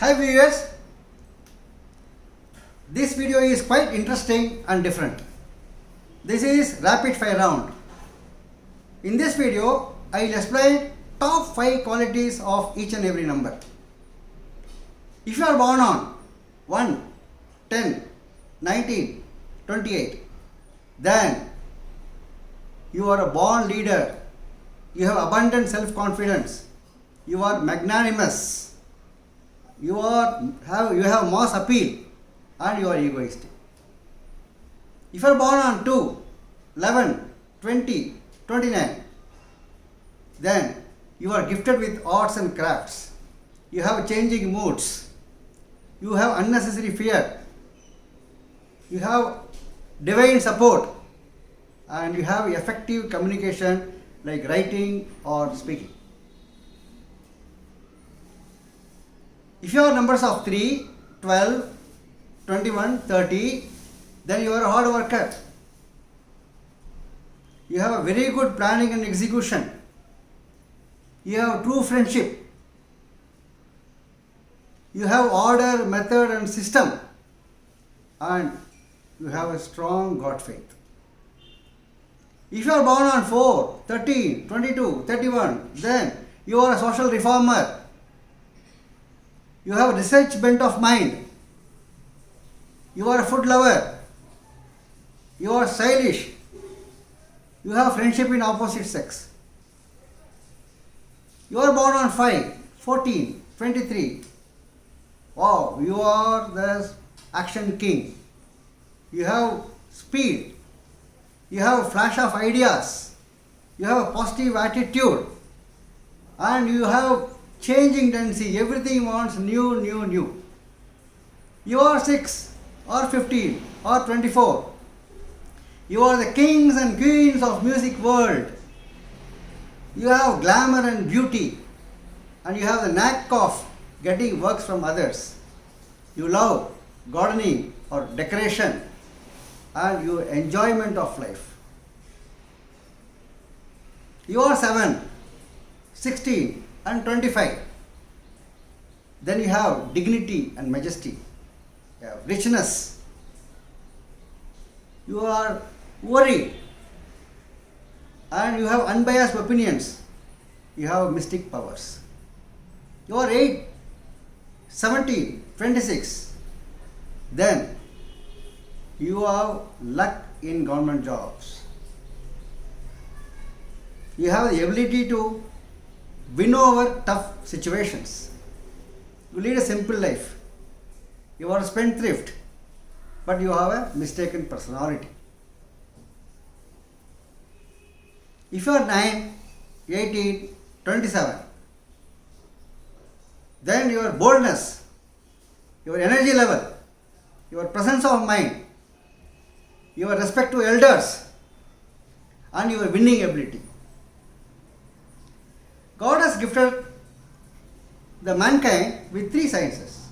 Hi viewers, this video is quite interesting and different. This is rapid fire round. In this video, I will explain top 5 qualities of each and every number. If you are born on 1, 10, 19, 28, then you are a born leader. You have abundant self-confidence. You are magnanimous. You have mass appeal, and you are egoistic. If you are born on 2, 11, 20, 29, then you are gifted with arts and crafts. You have changing moods. You have unnecessary fear. You have divine support, and you have effective communication like writing or speaking. If you are numbers of 3, 12, 21, 30, then you are a hard worker. You have a very good planning and execution. You have true friendship. You have order, method and system. And you have a strong God faith. If you are born on 4, 13, 22, 31, then you are a social reformer. You have a research bent of mind. You are a food lover. You are stylish. You have friendship in opposite sex. You are born on 5, 14, 23. Wow, you are the action king. You have speed. You have flash of ideas. You have a positive attitude. And you have changing tendency. Everything wants new. You are 6 or 15 or 24. You are the kings and queens of music world. You have glamour and beauty. And you have the knack of getting works from others. You love gardening or decoration. And your enjoyment of life. You are 7, 16 and 25. Then you have dignity and majesty. You have richness. You are worried. And you have unbiased opinions. You have mystic powers. You are 8, 17, 26. Then you have luck in government jobs. You have the ability to win over tough situations. You lead a simple life. You are a spendthrift, but you have a mistaken personality. If you are 9, 18, 27, then your boldness, your energy level, your presence of mind, your respect to elders, and your winning ability. God has gifted the mankind with 3 sciences,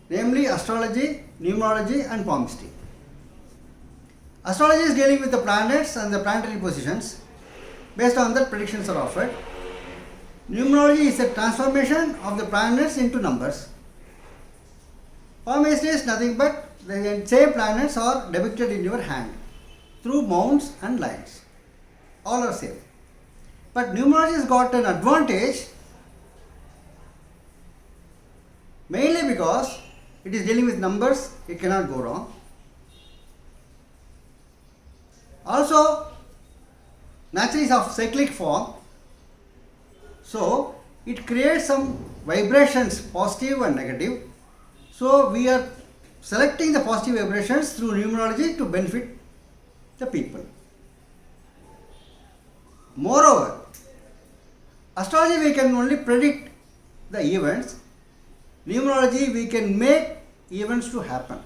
namely astrology, numerology and palmistry. Astrology is dealing with the planets and the planetary positions. Based on that, predictions are offered. Numerology is a transformation of the planets into numbers. Palmistry is nothing but the same planets are depicted in your hand through mounts and lines. All are same. But numerology has got an advantage mainly because it is dealing with numbers, it cannot go wrong. Also, naturally is of cyclic form, so it creates some vibrations, positive and negative. So we are selecting the positive vibrations through numerology to benefit the people. Moreover, astrology we can only predict the events. Numerology we can make events to happen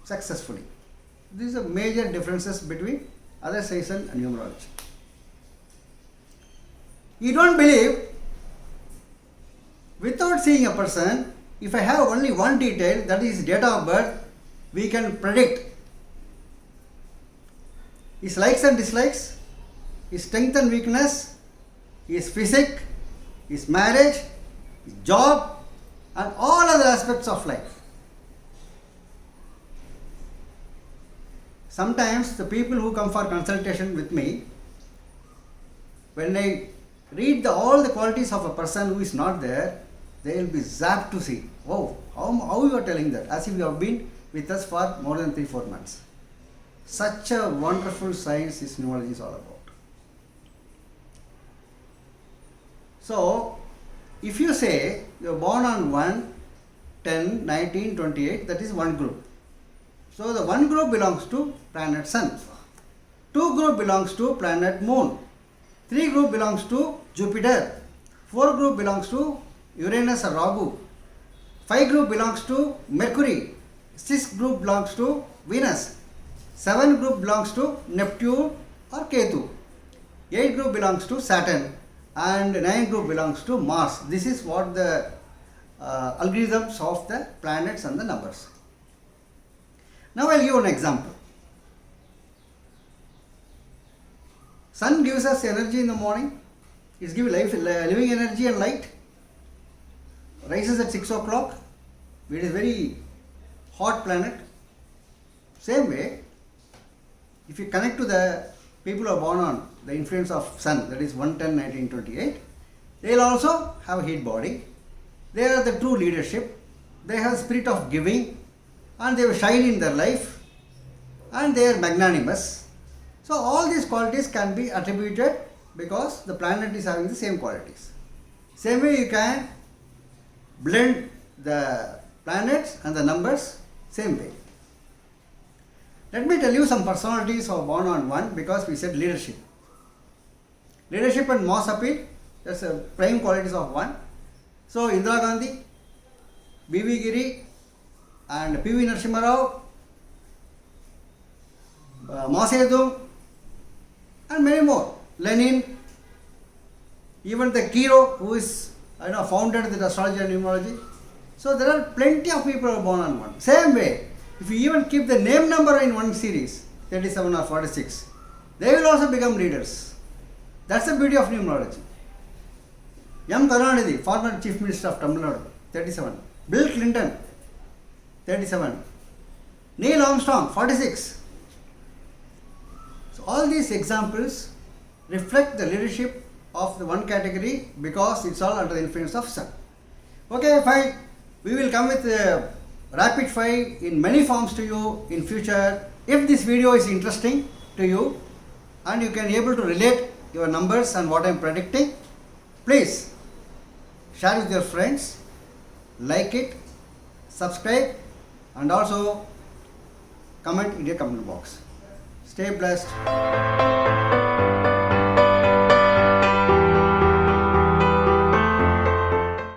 successfully. These are major differences between other science and numerology. You don't believe, without seeing a person, if I have only one detail, that is date of birth, we can predict his likes and dislikes, his strength and weakness, his physique, his marriage, job, and all other aspects of life. Sometimes the people who come for consultation with me, when I read all the qualities of a person who is not there, they will be zapped to see, oh, how you are telling that, as if you have been with us for more than 3-4 months. Such a wonderful science this numerology is all about. So, if you say you are born on 1, 10, 19, 28, that is one group. So, the one group belongs to planet Sun. 2 group belongs to planet Moon. 3 group belongs to Jupiter. 4 group belongs to Uranus or Rahu. 5 group belongs to Mercury. 6 group belongs to Venus. 7 group belongs to Neptune or Ketu. 8 group belongs to Saturn. And 9 group belongs to Mars. This is what the algorithms of the planets and the numbers. Now I will give an example. Sun gives us energy in the morning. It gives living energy and light. Rises at 6 o'clock. It is very hot planet. Same way, if you connect to the people who are born on the influence of Sun, that is 1-10-19-28, they will also have a heat body. They are the true leadership. They have spirit of giving, and they will shine in their life, and they are magnanimous. So all these qualities can be attributed because the planet is having the same qualities. Same way you can blend the planets and the numbers, same way. Let me tell you some personalities who are born on 1, because we said leadership. Leadership and mass appeal, that's the prime qualities of 1. So Indira Gandhi, B.V. Giri, and P.V. Narasimha Rao, Mao Zedong, and many more. Lenin, even the Kiro, who is founded the astrology and numerology. So there are plenty of people who are born on 1. Same way, if you even keep the name number in one series, 37 or 46, they will also become leaders. That's the beauty of numerology. M. Karunanidhi, former Chief Minister of Tamil Nadu, 37. Bill Clinton, 37. Neil Armstrong, 46. So all these examples reflect the leadership of the one category because it's all under the influence of Sun. Okay, fine. We will come with rapid fire in many forms to you in future. If this video is interesting to you and you can able to relate your numbers and what I am predicting, please share with your friends, like it, subscribe, and also comment in your comment box. Stay blessed.